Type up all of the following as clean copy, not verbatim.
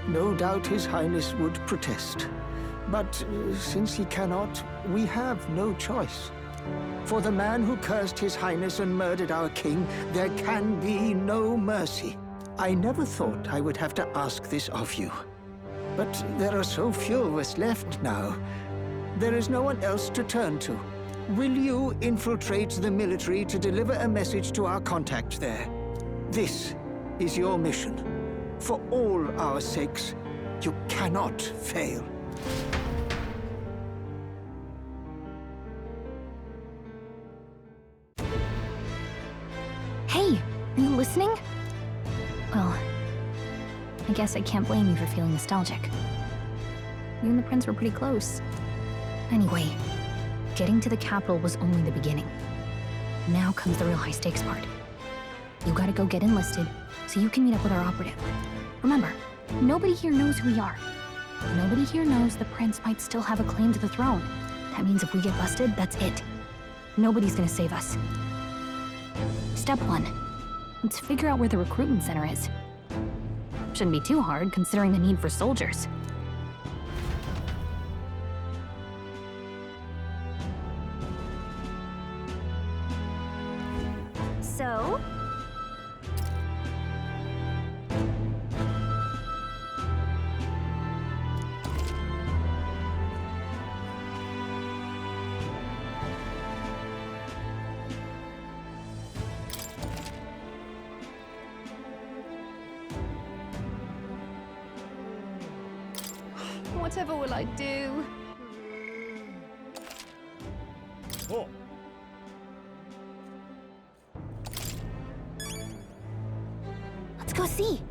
no doubt His Highness would protest. But since he cannot, we have no choice. For the man who cursed His Highness and murdered our king, there can be no mercy. I never thought I would have to ask this of you. But there are so few of us left now. There is no one else to turn to. Will you infiltrate the military to deliver a message to our contact there? This is your mission. For all our sakes, you cannot fail. Hey, are you listening? Well, I guess I can't blame you for feeling nostalgic. You and the prince were pretty close. Anyway, getting to the capital was only the beginning. Now comes the real high-stakes part. You gotta go get enlisted so you can meet up with our operative. Remember, nobody here knows who we are. Nobody here knows the prince might still have a claim to the throne. That means if we get busted, that's it. Nobody's gonna save us. Step 1. Let's figure out where the recruitment center is. Shouldn't be too hard, considering the need for soldiers. So? Whatever will I do? Oh. Let's go see.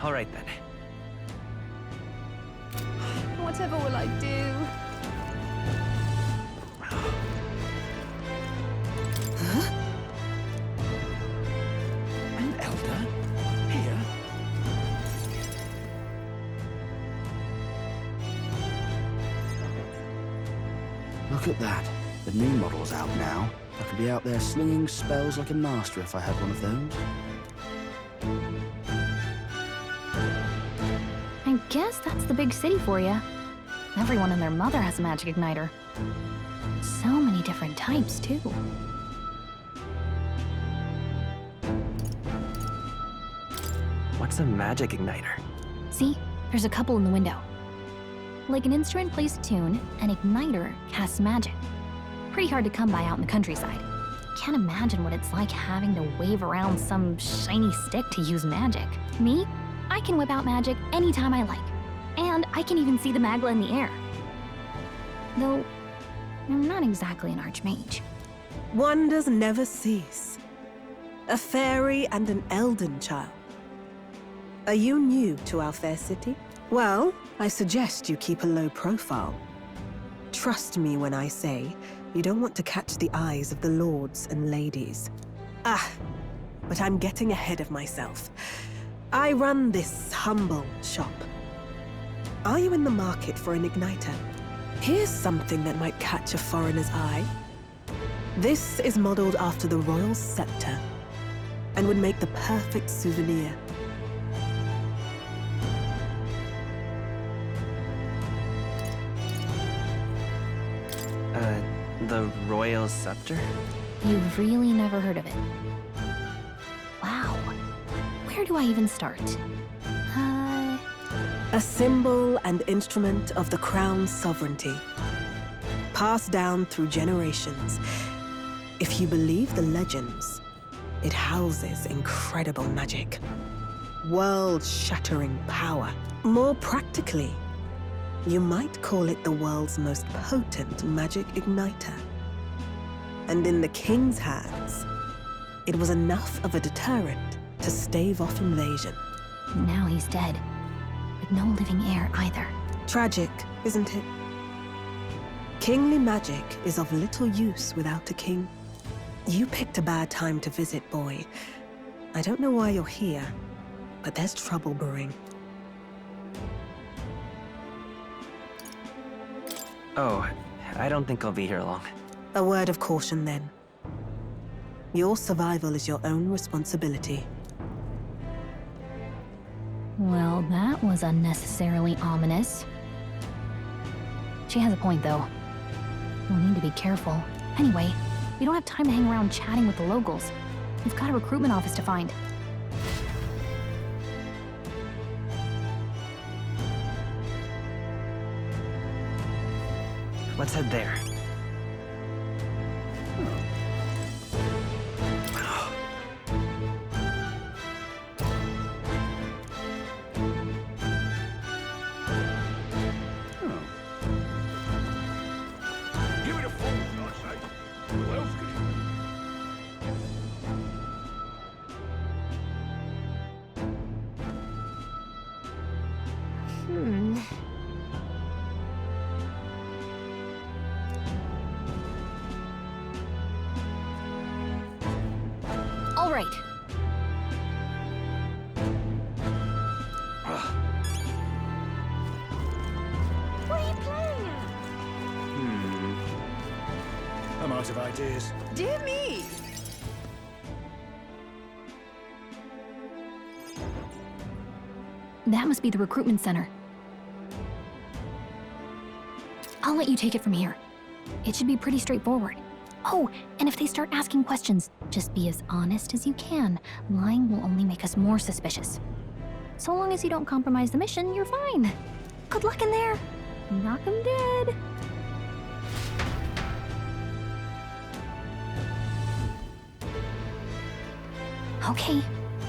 All right then. Whatever will I do? An elder? Here? Look at that. The new model's out now. I could be out there slinging spells like a master if I had one of those. I guess that's the big city for you. Everyone and their mother has a magic igniter. So many different types, too. What's a magic igniter? See? There's a couple in the window. Like an instrument plays a tune, an igniter casts magic. Pretty hard to come by out in the countryside. Can't imagine what it's like having to wave around some shiny stick to use magic. Me? I can whip out magic anytime I like. And I can even see the magla in the air. Though, I'm not exactly an archmage. Wonders never cease. A fairy and an elden child. Are you new to our fair city? Well, I suggest you keep a low profile. Trust me when I say you don't want to catch the eyes of the lords and ladies. But I'm getting ahead of myself. I run this humble shop. Are you in the market for an igniter? Here's something that might catch a foreigner's eye. This is modeled after the royal scepter and would make the perfect souvenir. The royal scepter? You've really never heard of it. Wow. Where do I even start? A symbol and instrument of the crown's sovereignty. Passed down through generations. If you believe the legends, it houses incredible magic. World-shattering power. More practically, you might call it the world's most potent magic igniter. And in the king's hands, it was enough of a deterrent to stave off invasion. Now he's dead. With no living heir either. Tragic, isn't it? Kingly magic is of little use without a king. You picked a bad time to visit, boy. I don't know why you're here, but there's trouble brewing. Oh, I don't think I'll be here long. A word of caution, then. Your survival is your own responsibility. Well, that was unnecessarily ominous. She has a point, though. We'll need to be careful. Anyway, we don't have time to hang around chatting with the locals. We've got a recruitment office to find. Let's head there. Give it a full, I say. Who else can you? All right. What are you playing at? I'm out of ideas. Dear me! That must be the recruitment center. I'll let you take it from here. It should be pretty straightforward. Oh, and if they start asking questions, just be as honest as you can. Lying will only make us more suspicious. So long as you don't compromise the mission, you're fine. Good luck in there. Knock 'em dead. Okay,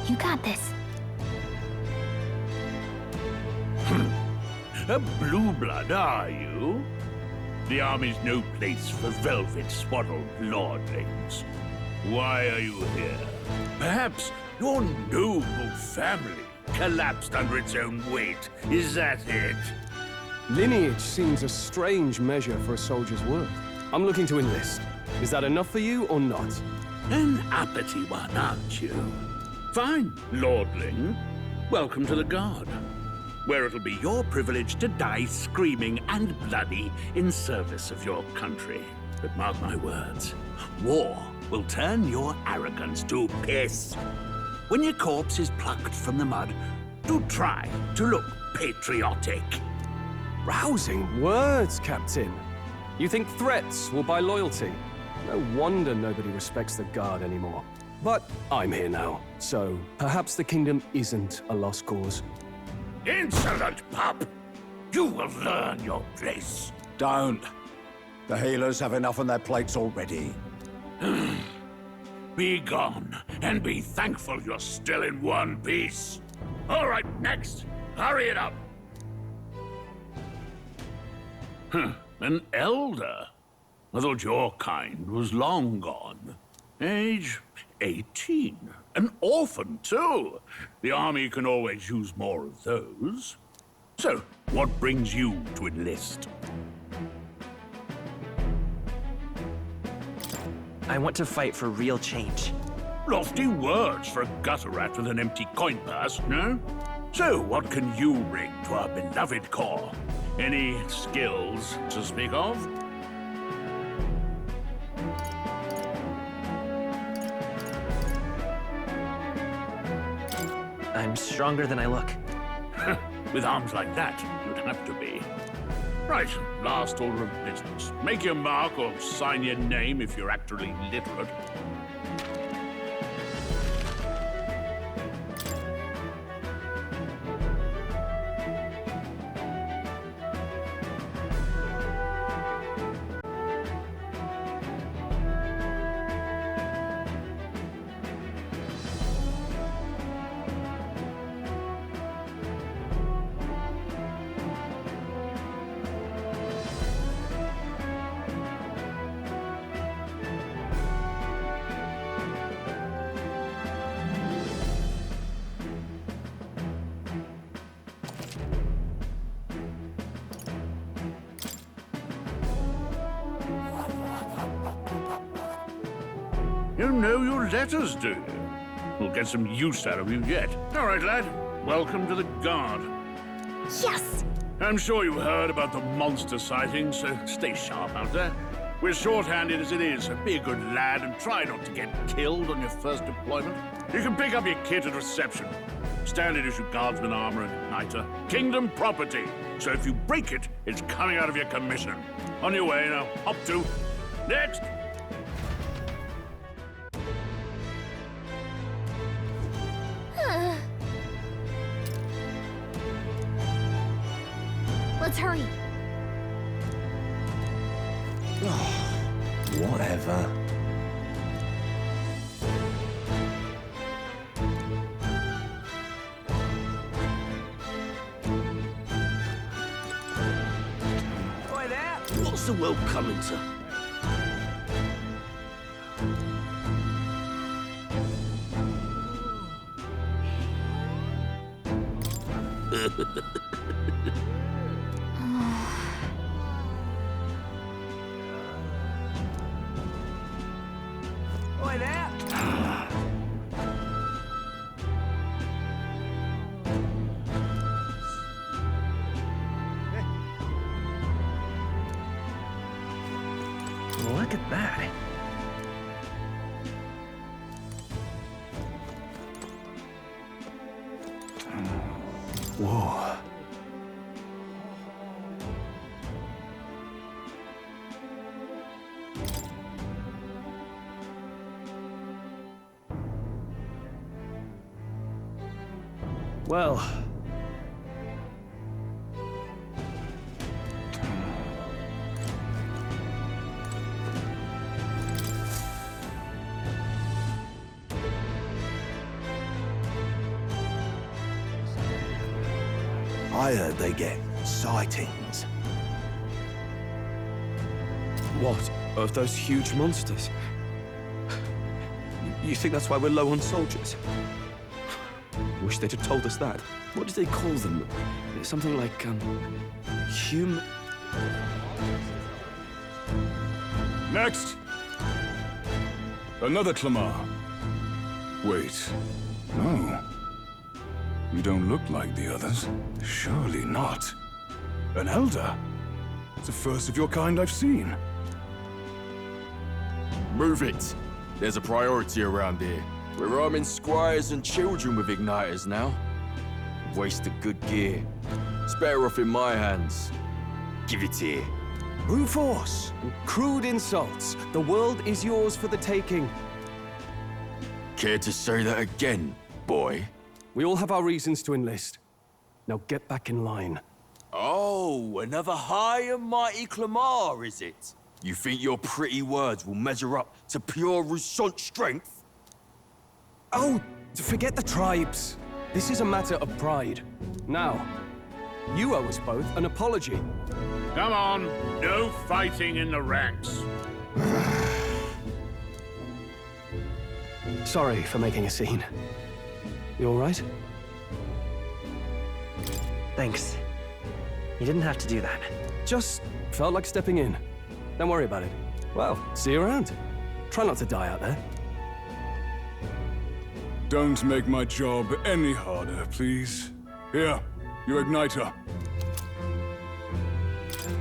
you got this. A blue blood, are you? The army's no place for velvet-swaddled lordlings. Why are you here? Perhaps your noble family collapsed under its own weight. Is that it? Lineage seems a strange measure for a soldier's worth. I'm looking to enlist. Is that enough for you or not? An uppity one, aren't you? Fine, lordling. Welcome to the Guard, where it'll be your privilege to die screaming and bloody in service of your country. But mark my words, war will turn your arrogance to piss. When your corpse is plucked from the mud, do try to look patriotic. Rousing words, Captain. You think threats will buy loyalty? No wonder nobody respects the Guard anymore. But I'm here now, so perhaps the kingdom isn't a lost cause. Insolent pup! You will learn your place. Don't. The healers have enough on their plates already. Be gone, and be thankful you're still in one piece. All right, next. Hurry it up. An elder? I thought your kind was long gone. Age 18. An orphan, too. The army can always use more of those. So, what brings you to enlist? I want to fight for real change. Lofty words for a gutter rat with an empty coin purse, no? So, what can you bring to our beloved corps? Any skills to speak of? I'm stronger than I look. With arms like that, you'd have to be. Right, last order of business. Make your mark or sign your name if you're actually literate. You know your letters, do you? We'll get some use out of you yet. All right, lad. Welcome to the Guard. Yes! I'm sure you heard about the monster sightings, so stay sharp out there. We're short-handed as it is, so be a good lad and try not to get killed on your first deployment. You can pick up your kit at reception. Standard issue guardsman armor and igniter. Kingdom property. So if you break it, it's coming out of your commission. On your way now. Hop to. Next. Let's hurry. Whatever. What's the world coming to? Look at that. Whoa. Well. I heard they get sightings. What? Of those huge monsters? You think that's why we're low on soldiers? Wish they'd have told us that. What did they call them? Something like, human... Next! Another Clamar. Wait. No. You don't look like the others. Surely not. An Elder? It's the first of your kind I've seen. Move it. There's a priority around here. We're arming squires and children with igniters now. Waste of good gear. It's better off in my hands. Give it here. Brute force, crude insults. The world is yours for the taking. Care to say that again, boy? We all have our reasons to enlist. Now get back in line. Oh, another high and mighty Clamar, is it? You think your pretty words will measure up to pure Roussant strength? Oh, forget the tribes. This is a matter of pride. Now, you owe us both an apology. Come on. No fighting in the ranks. Sorry for making a scene. You all right? Thanks. You didn't have to do that. Just felt like stepping in. Don't worry about it. Well, see you around. Try not to die out there. Don't make my job any harder, please. Here, your igniter.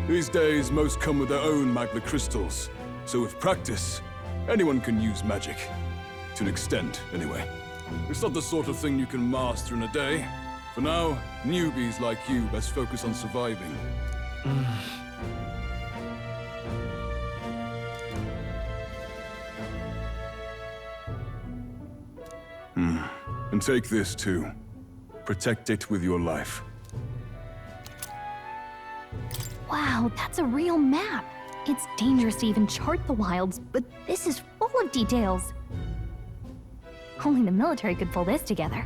These days, most come with their own magna crystals. So with practice, anyone can use magic. To an extent, anyway. It's not the sort of thing you can master in a day. For now, newbies like you best focus on surviving. And take this too. Protect it with your life. Wow, that's a real map. It's dangerous to even chart the wilds, but this is full of details. Only the military could pull this together.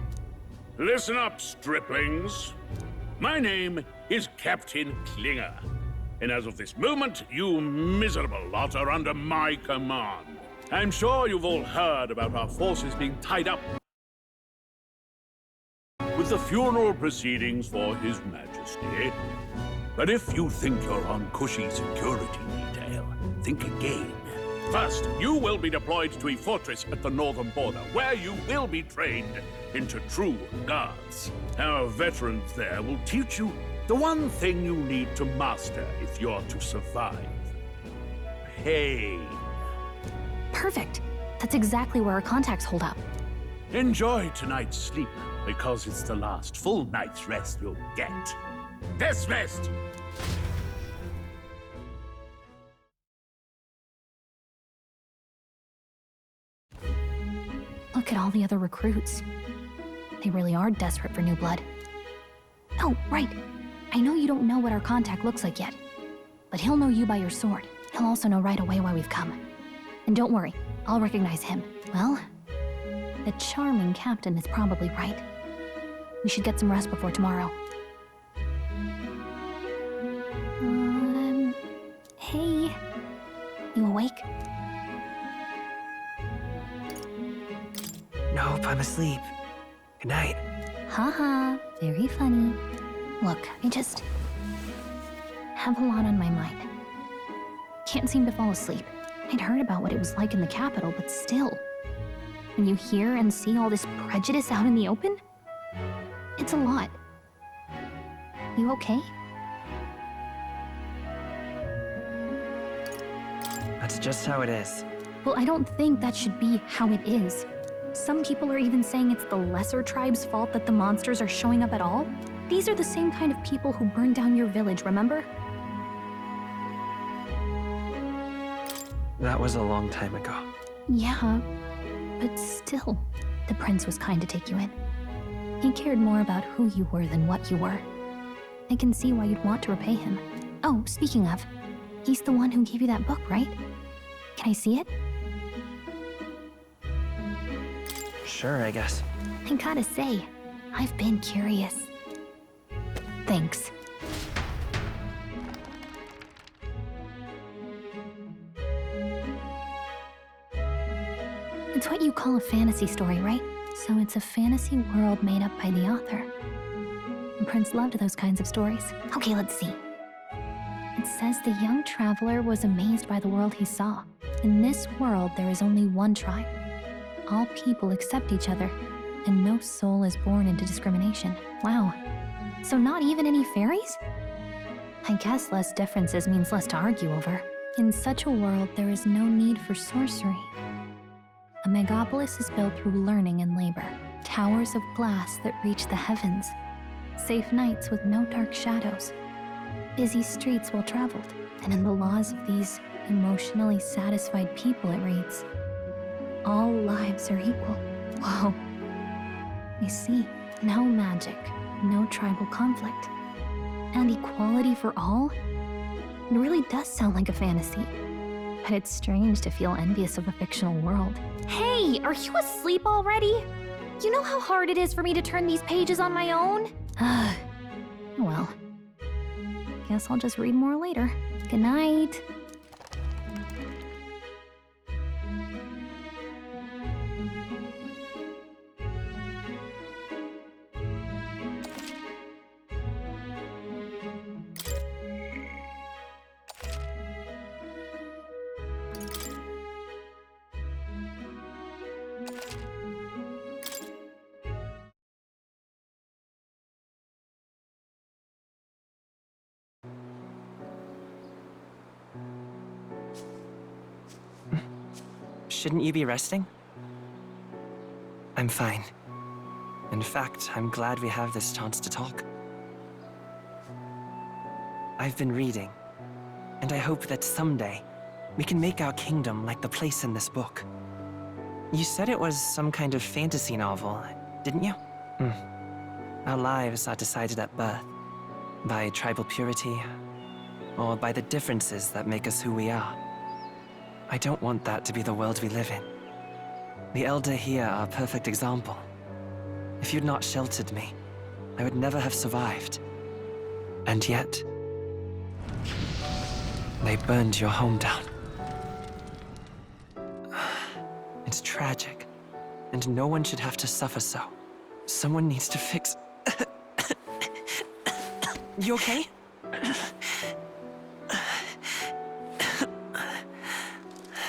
Listen up, striplings. My name is Captain Klinger. And as of this moment, you miserable lot are under my command. I'm sure you've all heard about our forces being tied up with the funeral proceedings for His Majesty. But if you think you're on cushy security detail, think again. First, you will be deployed to a fortress at the northern border, where you will be trained into true guards. Our veterans there will teach you the one thing you need to master if you're to survive. Pain. Perfect. That's exactly where our contacts hold up. Enjoy tonight's sleep, because it's the last full night's rest you'll get. Dismissed! Look at all the other recruits. They really are desperate for new blood. Oh, right. I know you don't know what our contact looks like yet, but he'll know you by your sword. He'll also know right away why we've come. And don't worry, I'll recognize him. Well, the charming captain is probably right. We should get some rest before tomorrow. Hey. You awake? Nope, I'm asleep. Good night. Haha, very funny. Look, I just have a lot on my mind. Can't seem to fall asleep. I'd heard about what it was like in the capital, but still. When you hear and see all this prejudice out in the open, it's a lot. You okay? That's just how it is. Well, I don't think that should be how it is. Some people are even saying it's the lesser tribe's fault that the monsters are showing up at all. These are the same kind of people who burned down your village, remember? That was a long time ago. Yeah, but still, the prince was kind to take you in. He cared more about who you were than what you were. I can see why you'd want to repay him. Oh, speaking of, he's the one who gave you that book, right? Can I see it? Sure, I guess. I gotta say, I've been curious. Thanks. It's what you call a fantasy story, right? So it's a fantasy world made up by the author. The prince loved those kinds of stories. Okay, let's see. It says the young traveler was amazed by the world he saw. In this world, there is only one tribe. All people accept each other, and no soul is born into discrimination. Wow. So not even any fairies? I guess less differences means less to argue over. In such a world, there is no need for sorcery. A megapolis is built through learning and labor. Towers of glass that reach the heavens. Safe nights with no dark shadows. Busy streets well traveled. And in the laws of these emotionally satisfied people, it reads, all lives are equal. Whoa. You see, no magic, no tribal conflict, and equality for all? It really does sound like a fantasy. But it's strange to feel envious of a fictional world. Hey, are you asleep already? You know how hard it is for me to turn these pages on my own? Well, guess I'll just read more later. Good night. Shouldn't you be resting? I'm fine. In fact, I'm glad we have this chance to talk. I've been reading, and I hope that someday we can make our kingdom like the place in this book. You said it was some kind of fantasy novel, didn't you? Our lives are decided at birth, by tribal purity, or by the differences that make us who we are. I don't want that to be the world we live in. The Elder here are a perfect example. If you'd not sheltered me, I would never have survived. And yet, they burned your home down. It's tragic, and no one should have to suffer so. Someone needs to fix... You okay?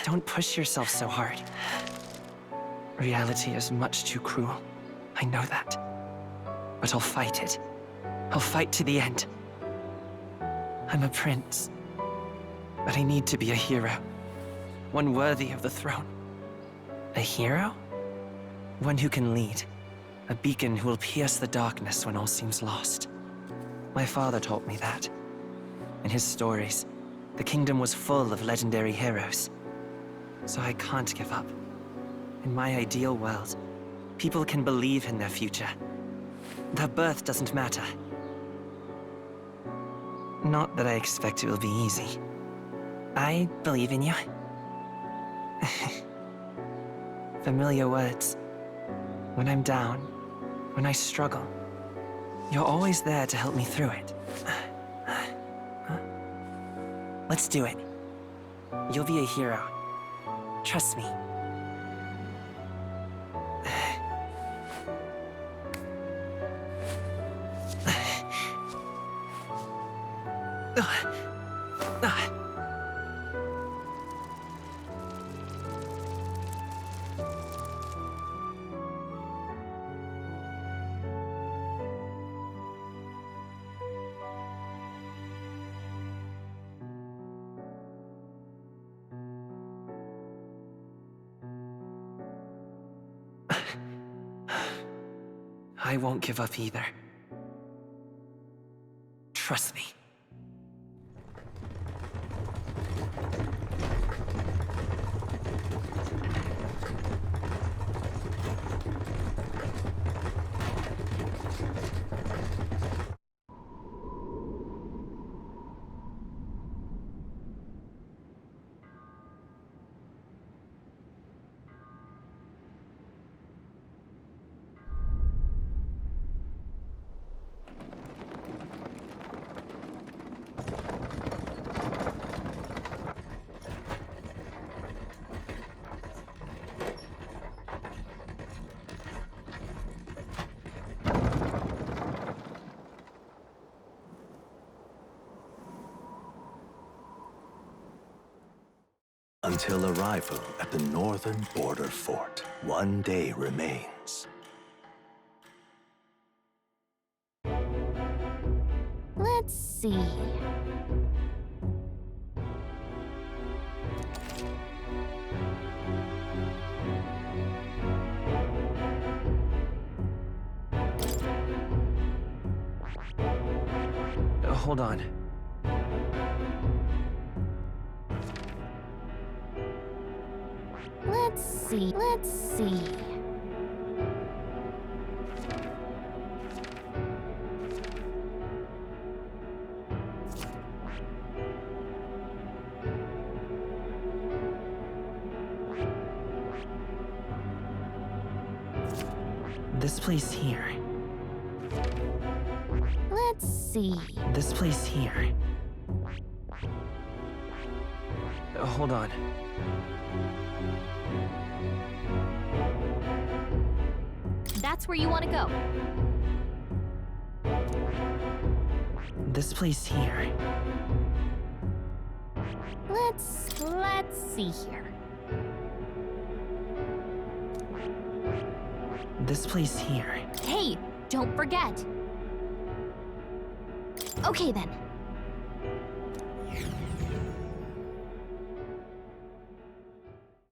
Don't push yourself so hard. Reality is much too cruel. I know that. But I'll fight it. I'll fight to the end. I'm a prince. But I need to be a hero. One worthy of the throne. A hero? One who can lead. A beacon who will pierce the darkness when all seems lost. My father taught me that. In his stories, the kingdom was full of legendary heroes. So I can't give up. In my ideal world, people can believe in their future. Their birth doesn't matter. Not that I expect it will be easy. I believe in you. Familiar words. When I'm down, when I struggle, you're always there to help me through it. Let's do it. You'll be a hero. Trust me. I won't give up either. Trust me. Until arrival at the northern border fort, one day remains. Let's see. Hold on. Let's see. This place here. Let's see. This place here. Hold on. That's where you want to go. This place here. Let's see here. This place here. Hey, don't forget. Okay then.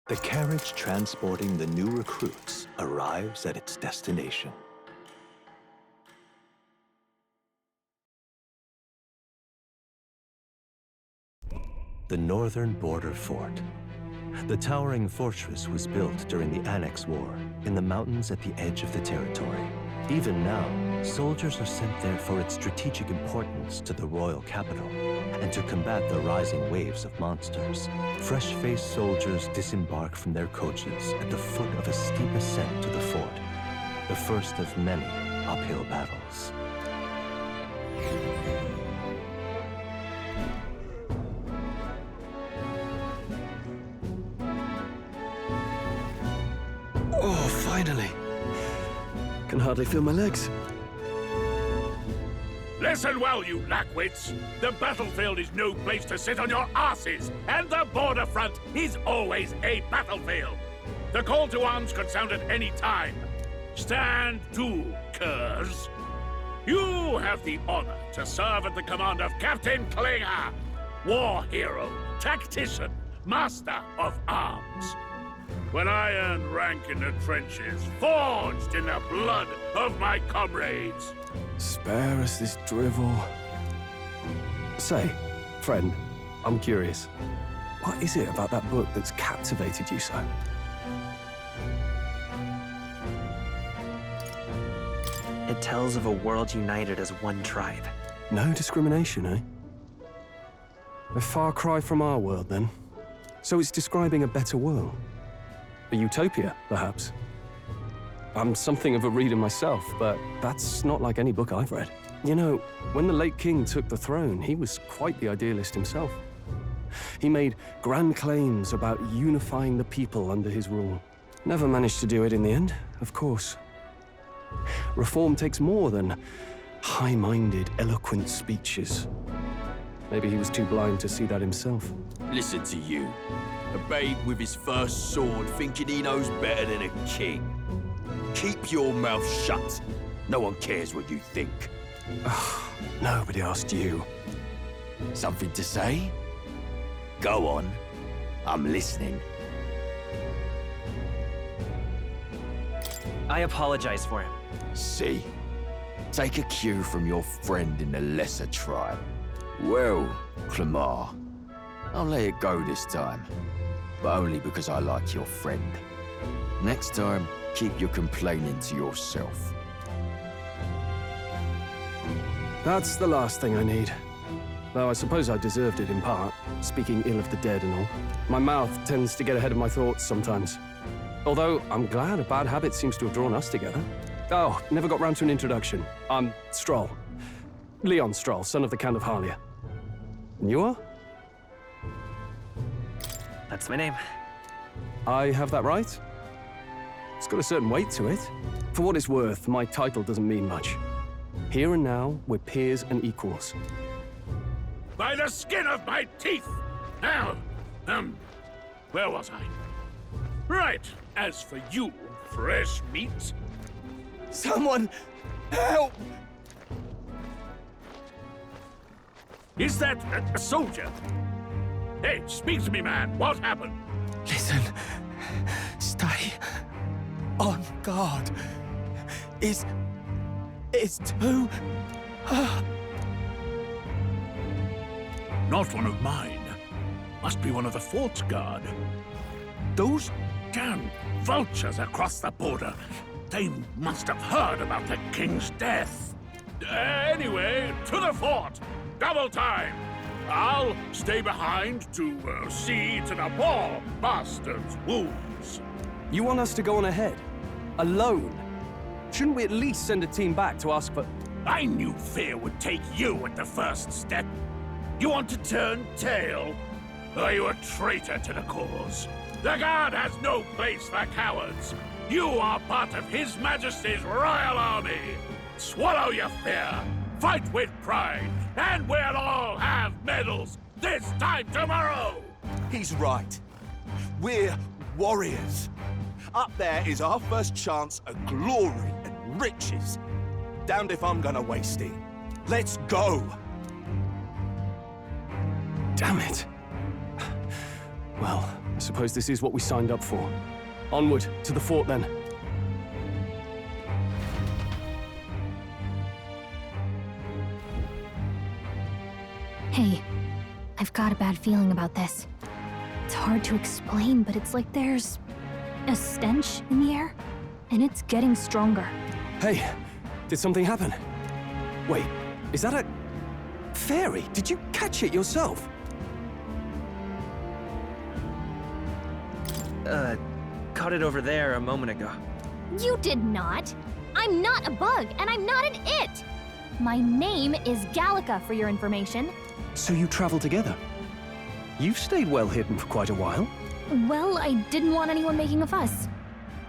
The carriage transporting the new recruits arrives at its destination. The northern border fort. The towering fortress was built during the Annex War in the mountains at the edge of the territory. Even now, soldiers are sent there for its strategic importance to the royal capital and to combat the rising waves of monsters. Fresh-faced soldiers disembark from their coaches at the foot of a steep ascent to the fort, the first of many uphill battles. Oh, finally. Can hardly feel my legs. Listen well, you lackwits. The battlefield is no place to sit on your asses, and the border front is always a battlefield. The call to arms could sound at any time. Stand to, curs. You have the honor to serve at the command of Captain Klinger, war hero, tactician, master of arms. when I earned rank in the trenches, forged in the blood of my comrades. Spare us this drivel. Say, friend, I'm curious. What is it about that book that's captivated you so? It tells of a world united as one tribe. No discrimination, eh? A far cry from our world, then. So it's describing a better world. A utopia, perhaps. I'm something of a reader myself, but that's not like any book I've read. You know, when the late king took the throne, he was quite the idealist himself. He made grand claims about unifying the people under his rule. Never managed to do it in the end, of course. Reform takes more than high-minded, eloquent speeches. Maybe he was too blind to see that himself. Listen to you. A babe with his first sword thinking he knows better than a king. Keep your mouth shut. No one cares what you think. Nobody asked you. Something to say? Go on. I'm listening. I apologize for him. See? Take a cue from your friend in the lesser tribe. Well, Clemar, I'll let it go this time. But only because I like your friend. Next time, keep your complaining to yourself. That's the last thing I need. Though I suppose I deserved it in part, speaking ill of the dead and all. My mouth tends to get ahead of my thoughts sometimes. Although, I'm glad a bad habit seems to have drawn us together. Oh, never got round to an introduction. I'm Stroll. Leon Stroll, son of the Count of Harlia. And you are? That's my name. I have that right? It's got a certain weight to it. For what it's worth, my title doesn't mean much. Here and now, we're peers and equals. By the skin of my teeth! Now, where was I? Right, as for you, fresh meat. Someone help! Is that a soldier? Hey, speak to me, man. What happened? Listen. Stay on guard. It's too... Not one of mine. Must be one of the fort's guard. Those damn vultures across the border. They must have heard about the king's death. Anyway, to the fort. Double time. I'll stay behind to see to the poor bastard's wounds. You want us to go on ahead? Alone? Shouldn't we at least send a team back to ask for... I knew fear would take you at the first step. You want to turn tail? Are you a traitor to the cause? The Guard has no place for cowards. You are part of His Majesty's Royal Army. Swallow your fear. Fight with pride. And we'll all have medals this time tomorrow. He's right. We're warriors. Up there is our first chance at glory and riches. Damned if I'm gonna waste it. Let's go! Damn it. Well, I suppose this is what we signed up for. Onward, to the fort then. Hey, I've got a bad feeling about this. It's hard to explain, but it's like there's a stench in the air, and it's getting stronger. Hey, did something happen? Wait, is that a... fairy? Did you catch it yourself? Caught it over there a moment ago. You did not! I'm not a bug, and I'm not an it! My name is Gallica, for your information. So you travel together? You've stayed well hidden for quite a while. Well, I didn't want anyone making a fuss.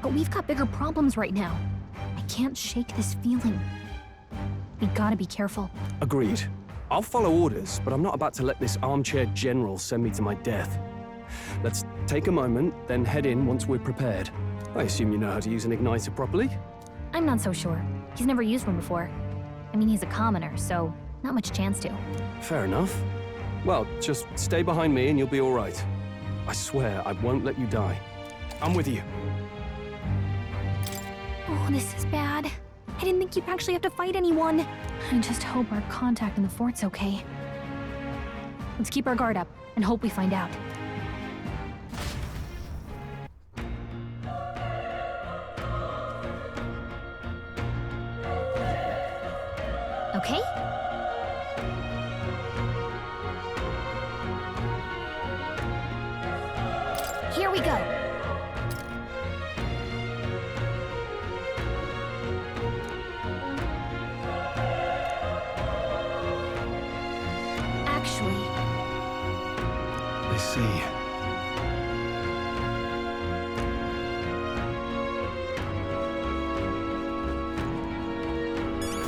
But we've got bigger problems right now. I can't shake this feeling. We gotta be careful. Agreed. I'll follow orders, but I'm not about to let this armchair general send me to my death. Let's take a moment, then head in once we're prepared. I assume you know how to use an igniter properly? I'm not so sure. He's never used one before. I mean, he's a commoner, so not much chance to. Fair enough. Well, just stay behind me and you'll be all right. I swear I won't let you die. I'm with you. Oh, this is bad. I didn't think you'd actually have to fight anyone. I just hope our contact in the fort's okay. Let's keep our guard up and hope we find out. Okay? Here we go. Actually, I see.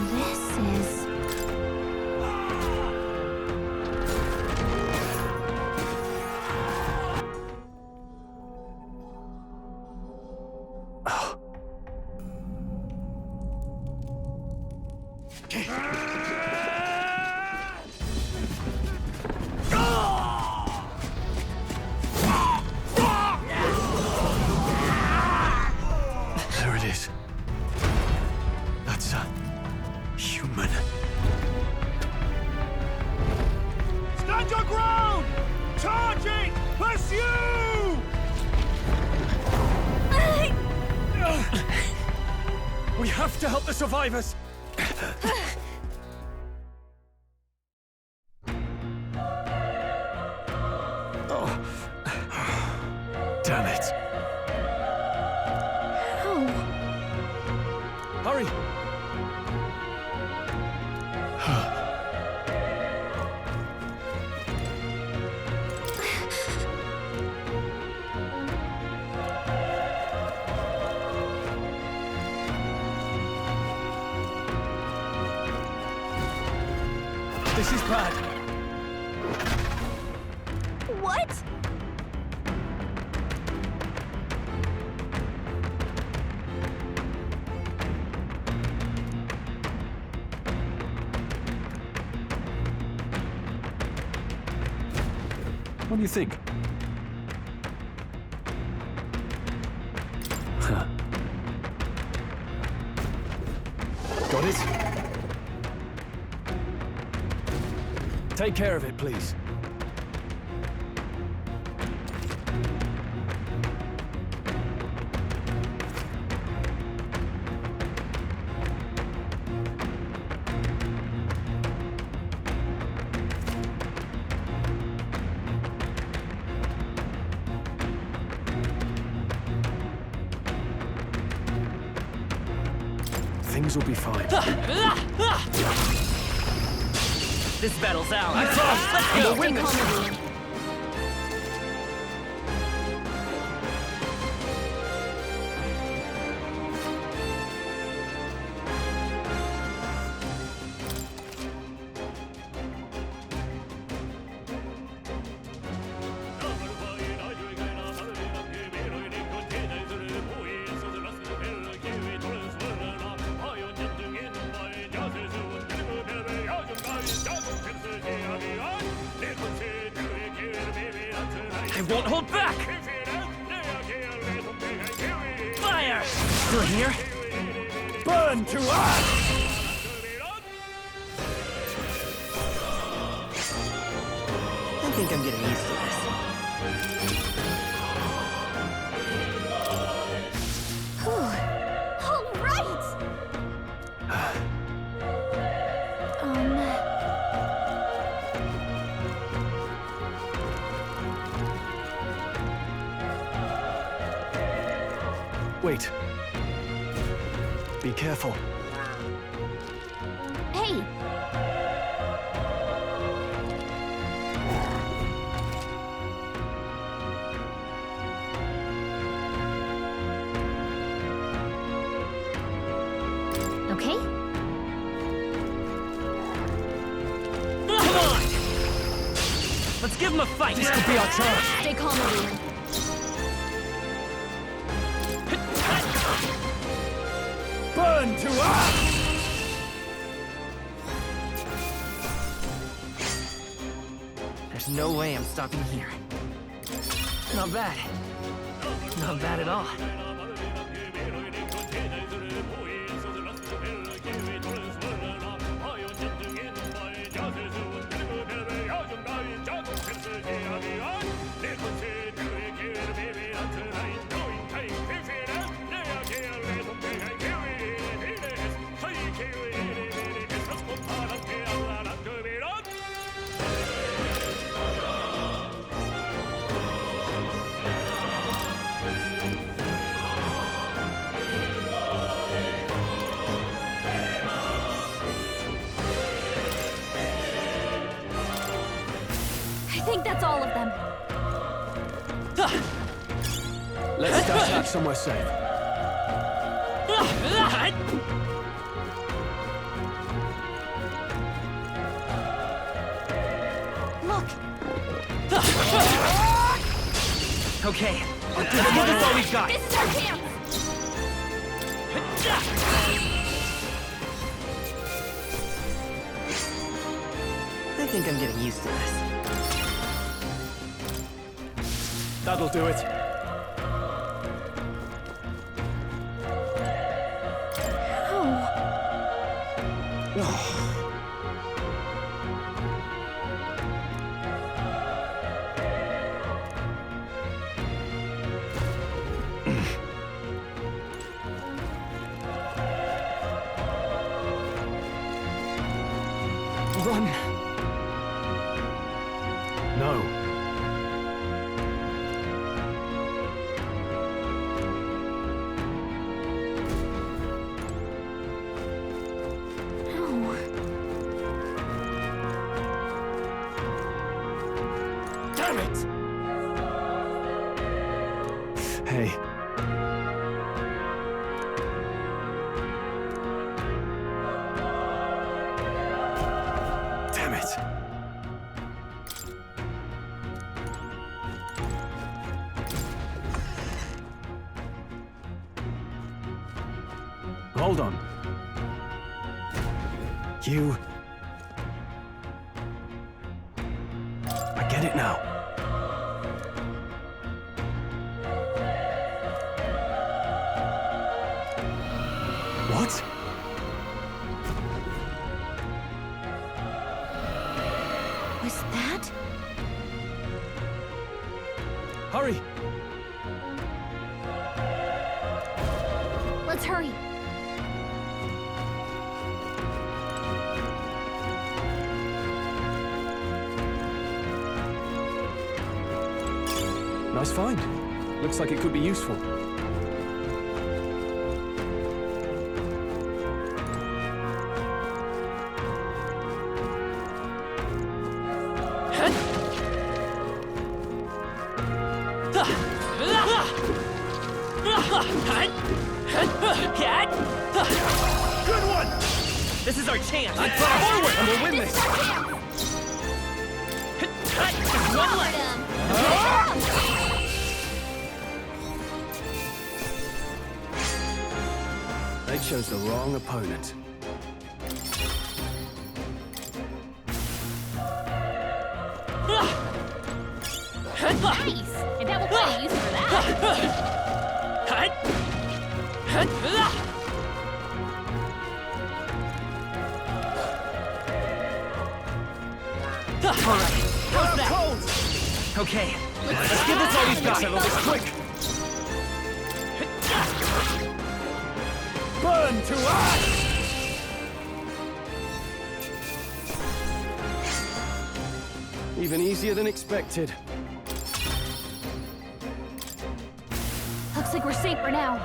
this is... There it is. That's a human. Stand your ground! Charging! Pursue! We have to help the survivors! Damn it. How? Hurry! This is bad. What? What do you think? Huh. Got it? Take care of it, please. Things will be fine. This battle's out. Let's go! Stay calm, everyone. I won't hold back! Fire! Still here? Burn to ash! I think I'm getting used to this. All right! Wait. Be careful. Hey! Okay? Come on! Let's give him a fight! This could be our chance. Stay calm, everyone. Burn to ash! There's no way I'm stopping here. Not bad. Not bad at all. I think that's all of them. Let's dash out somewhere safe. Look! Okay, let's give this all we've got. This is our chance! I think I'm getting used to this. That'll do it. Run. No. Damn it! Hey. Damn it. Hold on. You... I get it now. What? Was that? Hurry! Let's hurry. Nice find. Looks like it could be useful. Good one! This is our chance! Forward! And we'll win this! One left! They chose the wrong opponent. Nice! I bet we'll find use for that. Alright, how's that? Okay, let's give this all we've got. Settle this quick! Burn to ash! Even easier than expected. Looks like we're safe for now.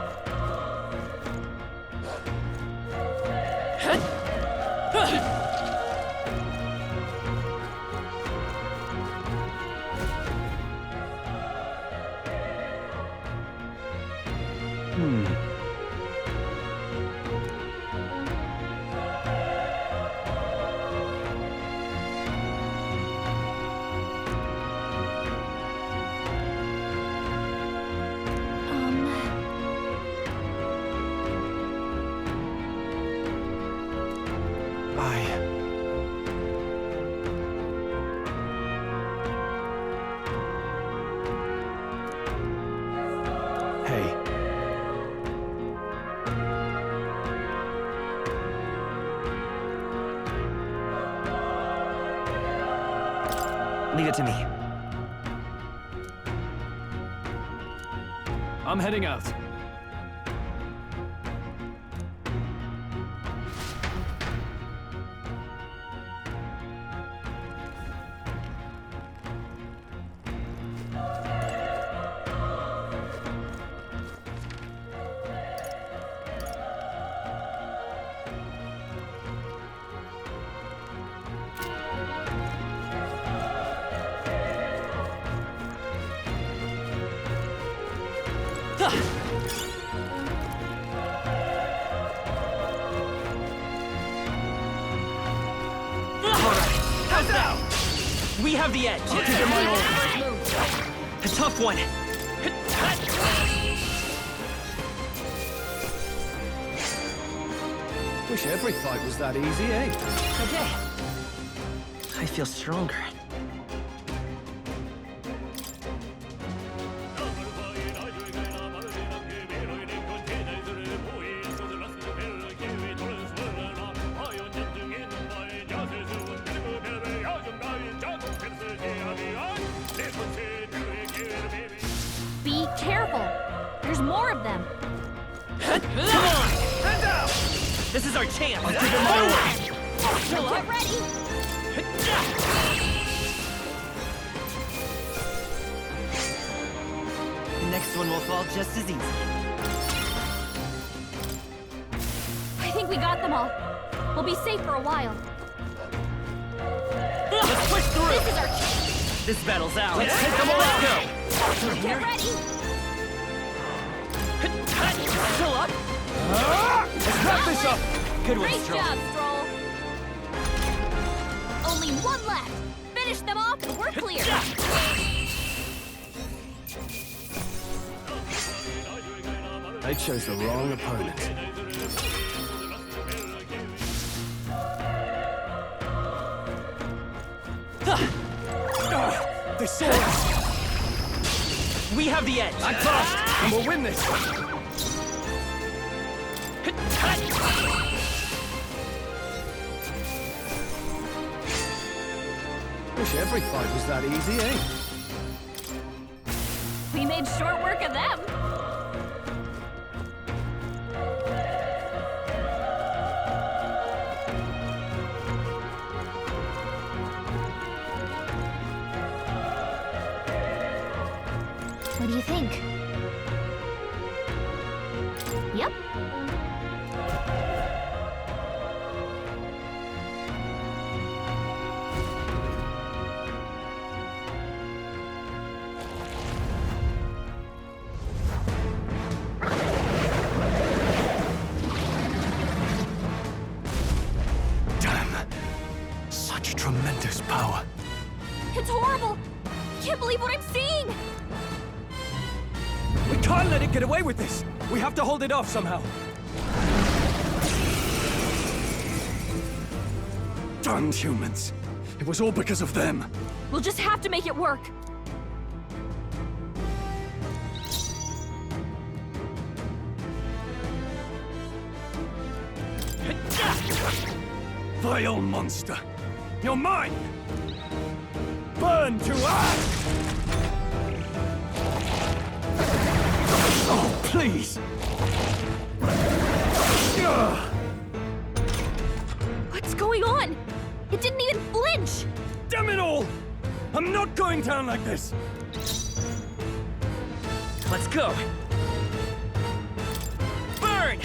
I Leave it to me. I'm heading out. How's that? We have the edge. I'll give it my all. A tough one. Wish every fight was that easy, eh? Okay. I feel stronger. Be careful. There's more of them. Come on! Hands out! This is our chance. I'll give it my all. Get ready. The next one will fall just as easy. I think we got them all. We'll be safe for a while. Let's push through! This is our chance. This battle's out. Let's take them all. Let's go! Get ready. Still up? Let's wrap this up! Good one, Great Stroll. job, Stroll. Only one left. Finish them off and we're clear. They chose the wrong opponent. They saw us! We have the edge. I passed, and we'll win this! Wish every fight was that easy, eh? We made short work of them. What do you think? Yep. Damn! Such tremendous power. It's horrible. Can't believe what I'm seeing. We can't let it get away with this! We have to hold it off somehow! Damned humans! It was all because of them! We'll just have to make it work. Vile monster! You're mine! Burn to ash! Oh, please! What's going on? It didn't even flinch. Damn it all! I'm not going down like this! Let's go. Burn!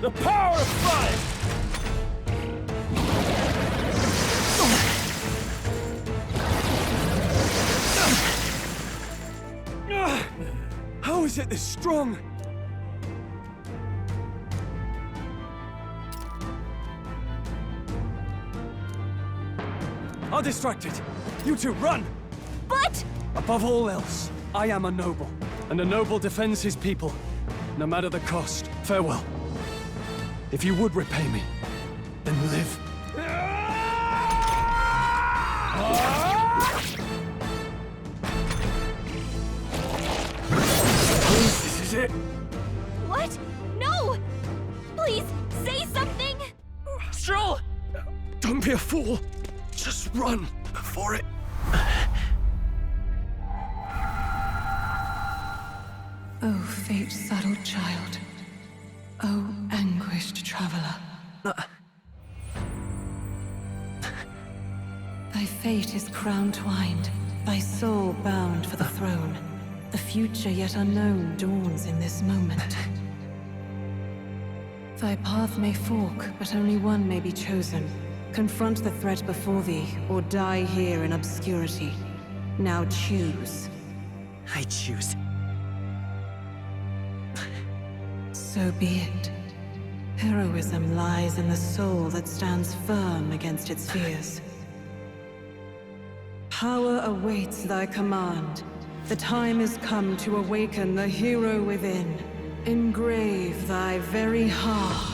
The power of fire! How is it this strong? I'll distract it. You two, run! But... Above all else, I am a noble, and a noble defends his people, no matter the cost. Farewell. If you would repay me, then live. This is it. What? No! Please, say something! Stroll! Don't be a fool. Just run. for it. Oh, fate-saddled child. Oh, anguished traveler. Thy fate is crown-twined, thy soul bound for the throne. The future yet unknown dawns in this moment. Thy path may fork, but only one may be chosen. Confront the threat before thee, or die here in obscurity. Now choose. I choose. So be it. Heroism lies in the soul that stands firm against its fears. Power awaits thy command. The time is come to awaken the hero within. Engrave thy very heart.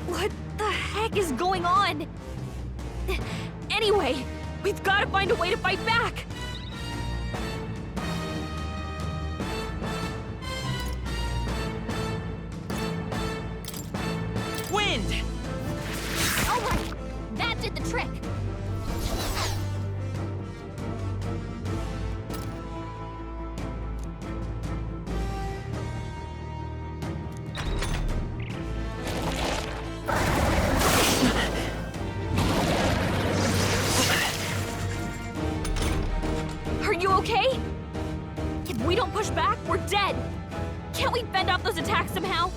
What the heck is going on? Anyway, we've got to find a way to fight back! Wind! Alright, that did the trick! Are you okay? If we don't push back, we're dead! Can't we fend off those attacks somehow?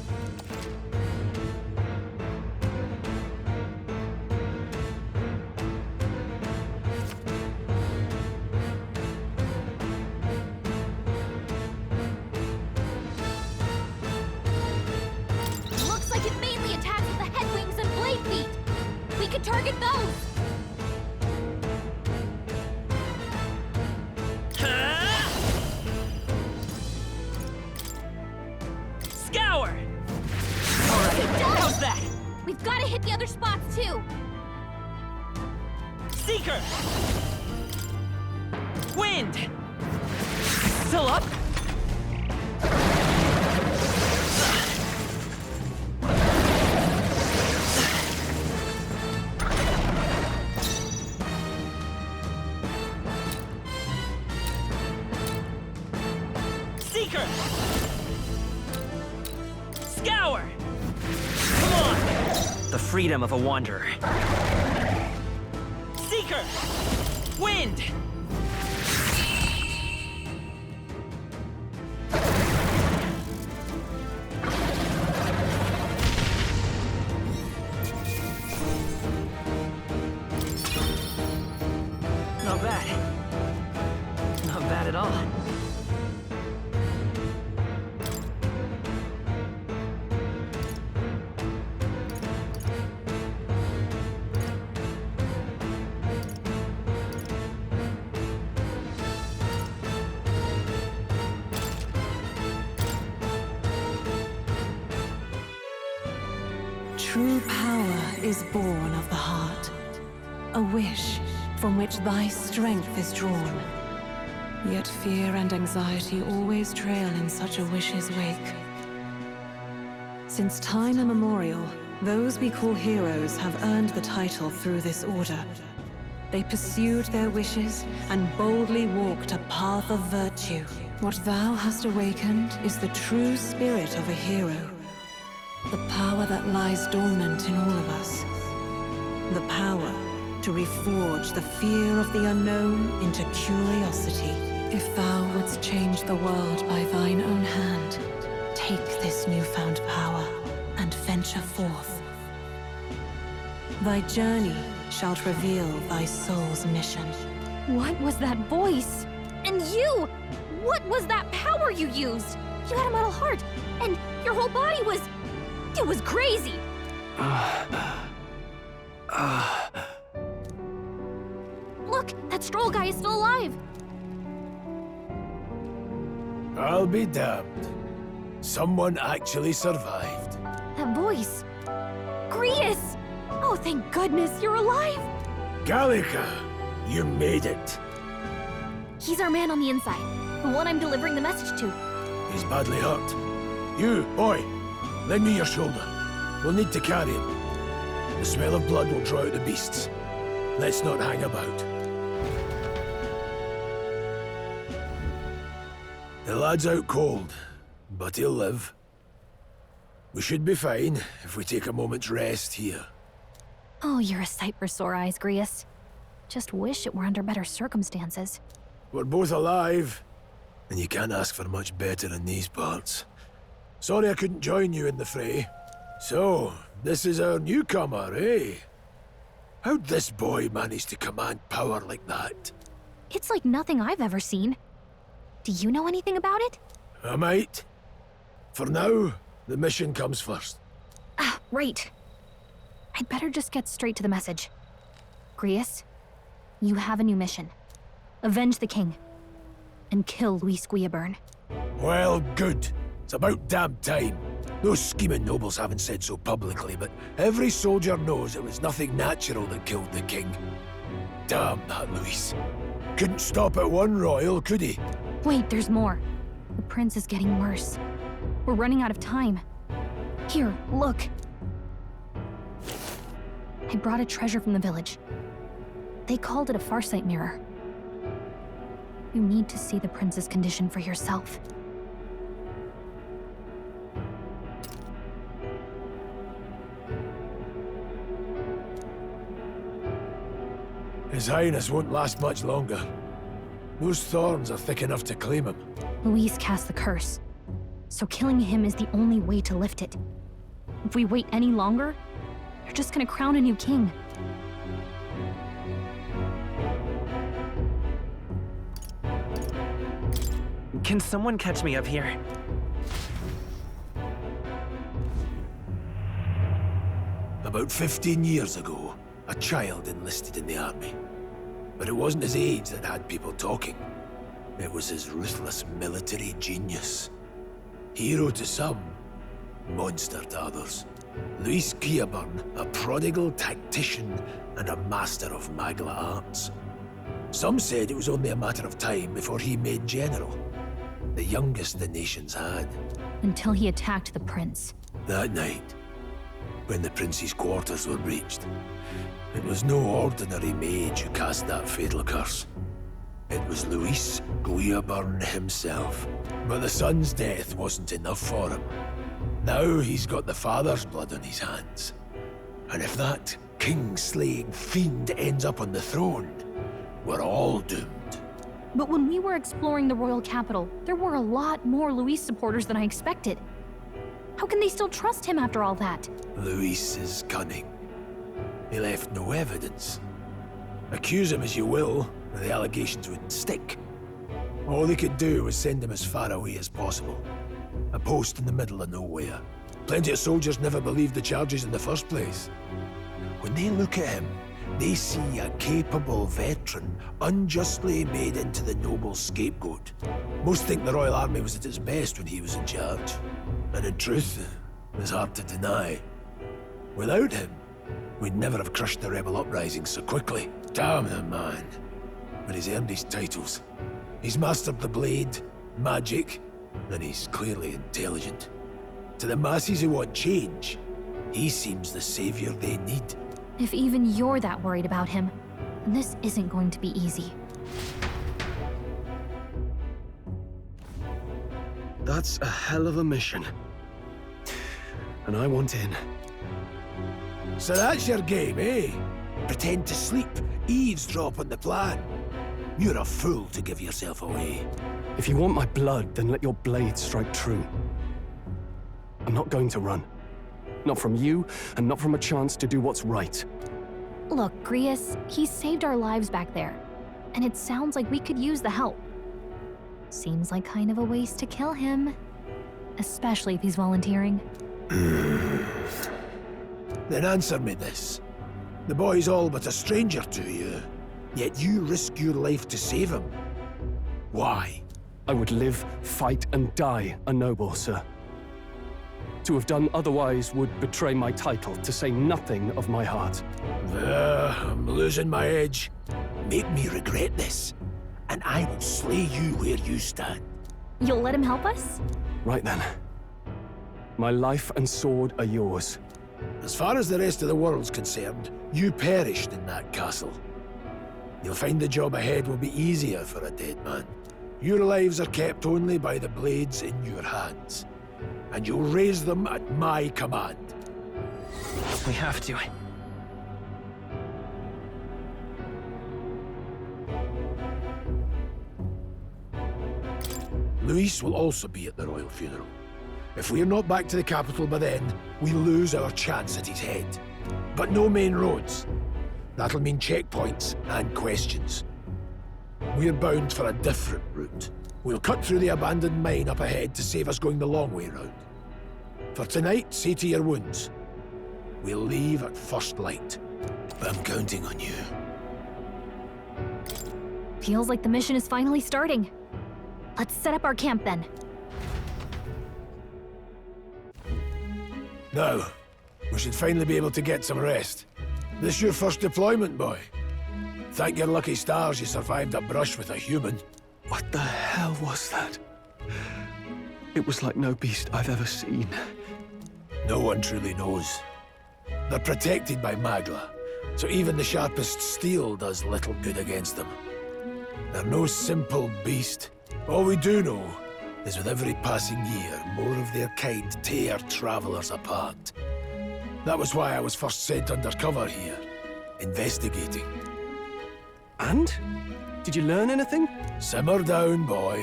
Looks like it mainly attacks with the head wings and blade feet! We could target those! Scour! How's that? We've got to hit the other spots too! Seeker! Wind! Still up? Seeker! Scour! Come on! The freedom of a wanderer. Seeker! Wind! Not bad. Not bad at all. True power is born of the heart, a wish from which thy strength is drawn. Yet fear and anxiety always trail in such a wish's wake. Since time immemorial, those we call heroes have earned the title through this order. They pursued their wishes and boldly walked a path of virtue. What thou hast awakened is the true spirit of a hero. The power that lies dormant in all of us. The power to reforge the fear of the unknown into curiosity. If thou wouldst change the world by thine own hand, take this newfound power and venture forth. Thy journey shalt reveal thy soul's mission. What was that voice? And you! What was that power you used? You had a metal heart, and your whole body was... It was crazy! Look, that Stroll guy is still alive! I'll be damned. Someone actually survived. That voice... Grius! Oh, thank goodness, you're alive! Gallica, you made it. He's our man on the inside, the one I'm delivering the message to. He's badly hurt. You, boy, lend me your shoulder. We'll need to carry him. The smell of blood will draw out the beasts. Let's not hang about. The lad's out cold, but he'll live. We should be fine if we take a moment's rest here. Oh, you're a sight for sore eyes, Grius. Just wish it were under better circumstances. We're both alive, and you can't ask for much better in these parts. Sorry I couldn't join you in the fray. So, this is our newcomer, eh? How'd this boy manage to command power like that? It's like nothing I've ever seen. Do you know anything about it? I might. For now, the mission comes first. Ah, right. I'd better just get straight to the message. Grius, you have a new mission. Avenge the king. And kill Luis Guillaburn. Well, good. It's about damn time. Those scheming nobles haven't said so publicly, but every soldier knows it was nothing natural that killed the king. Damn that Luis. Couldn't stop at one royal, could he? Wait, there's more. The prince is getting worse. We're running out of time. Here, look. I brought a treasure from the village. They called it a farsight mirror. You need to see the prince's condition for yourself. His Highness won't last much longer. Those thorns are thick enough to claim him. Luis cast the curse, so killing him is the only way to lift it. If we wait any longer, they're just gonna crown a new king. Can someone catch me up here? About 15 years ago, a child enlisted in the army. But it wasn't his age that had people talking. It was his ruthless military genius. Hero to some, monster to others. Luis Guillaburn, a prodigal tactician and a master of Magla arts. Some said it was only a matter of time before he made general. The youngest the nation's had. Until he attacked the prince. That night, when the prince's quarters were breached, it was no ordinary mage who cast that fatal curse. It was Luis Guillaburn himself. But the son's death wasn't enough for him. Now he's got the father's blood on his hands. And if that king-slaying fiend ends up on the throne, we're all doomed. But when we were exploring the royal capital, there were a lot more Luis supporters than I expected. How can they still trust him after all that? Luis is cunning. He left no evidence. Accuse him as you will, the allegations wouldn't stick. All they could do was send him as far away as possible. A post in the middle of nowhere. Plenty of soldiers never believed the charges in the first place. When they look at him, they see a capable veteran unjustly made into the noble scapegoat. Most think the Royal Army was at its best when he was in charge. And in truth, it's hard to deny. Without him, we'd never have crushed the rebel uprising so quickly. Damn the man. But he's earned his titles. He's mastered the blade, magic, and he's clearly intelligent. To the masses who want change, he seems the savior they need. If even you're that worried about him, then this isn't going to be easy. That's a hell of a mission. And I want in. So that's your game, eh? pretend to sleep, eavesdrop on the plan. You're a fool to give yourself away. If you want my blood, then let your blade strike true. I'm not going to run. Not from you, and not from a chance to do what's right. Look, Grius, he saved our lives back there, and it sounds like we could use the help. Seems like kind of a waste to kill him, especially if he's volunteering. Then answer me this. The boy's all but a stranger to you, yet you risk your life to save him. Why? I would live, fight, and die a noble, sir. To have done otherwise would betray my title, to say nothing of my heart. I'm losing my edge. Make me regret this, and I will slay you where you stand. You'll let him help us? Right then. My life and sword are yours. As far as the rest of the world's concerned, you perished in that castle. You'll find the job ahead will be easier for a dead man. Your lives are kept only by the blades in your hands, and you'll raise them at my command. We have to. Luis will also be at the royal funeral. If we're not back to the capital by then, we lose our chance at his head. But no main roads. That'll mean checkpoints and questions. We're bound for a different route. We'll cut through the abandoned mine up ahead to save us going the long way round. For tonight, see to your wounds. We'll leave at first light. I'm counting on you. Feels like the mission is finally starting. Let's set up our camp then. Now, we should finally be able to get some rest. This your first deployment, boy? Thank your lucky stars you survived a brush with a human. What the hell was that? It was like no beast I've ever seen. No one truly knows. They're protected by Magla, so even the sharpest steel does little good against them. They're no simple beast. All we do know is with every passing year, more of their kind tear travelers apart. That was why I was first sent undercover here, investigating. And? Did you learn anything? Simmer down, boy.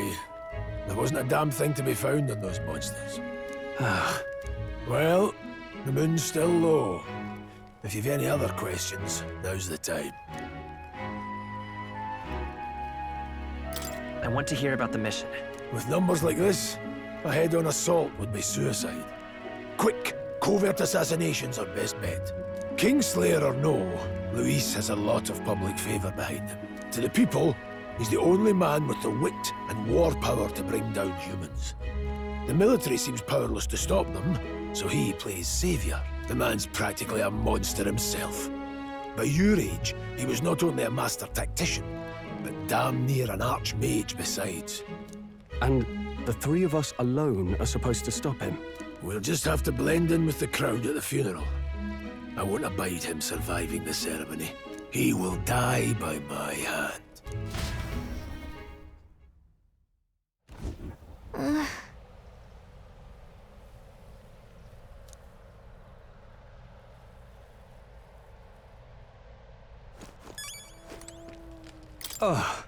There wasn't a damn thing to be found on those monsters. Well, the moon's still low. If you've any other questions, now's the time. I want to hear about the mission. With numbers like this, a head-on assault would be suicide. Quick, covert assassinations are best bet. Kingslayer or no, Luis has a lot of public favor behind him. To the people, he's the only man with the wit and war power to bring down humans. The military seems powerless to stop them, so he plays savior. The man's practically a monster himself. By your age, he was not only a master tactician, but damn near an archmage besides. And the three of us alone are supposed to stop him? We'll just have to blend in with the crowd at the funeral. I won't abide him surviving the ceremony. He will die by my hand. Oh.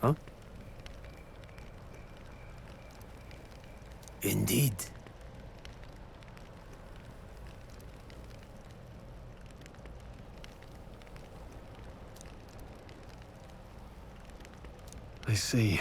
Huh? Indeed. I see.